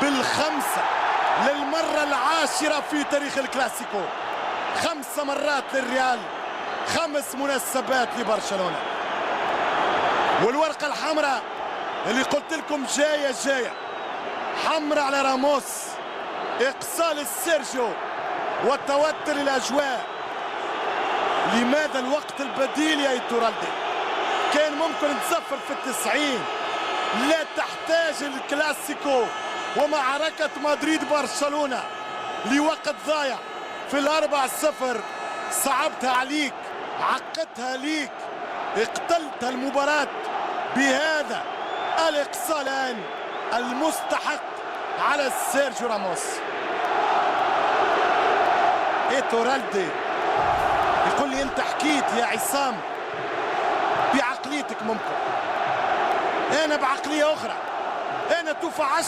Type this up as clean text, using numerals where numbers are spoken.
بالخمسة للمرة العاشرة في تاريخ الكلاسيكو. 5 مرات للريال، 5 مناسبات لبرشلونة. والورقة الحمراء اللي قلت لكم جاية حمراء على راموس. إقصاء السيرجيو وتوتر الأجواء. لماذا الوقت البديل يا إيتورالدي؟ كان ممكن تزفر في 90. لا تحتاج الكلاسيكو ومعركة مدريد برشلونة لوقت ضايع في 4-0. صعبتها عليك، عقدتها ليك، اقتلت المباراة بهذا الإقصاء الآن المستحق على سيرجيو راموس. إيتورالدي يقول لي أنت حكيت يا عصام بعقليتك، ممكن أنا بعقلية أخرى. أنا توفى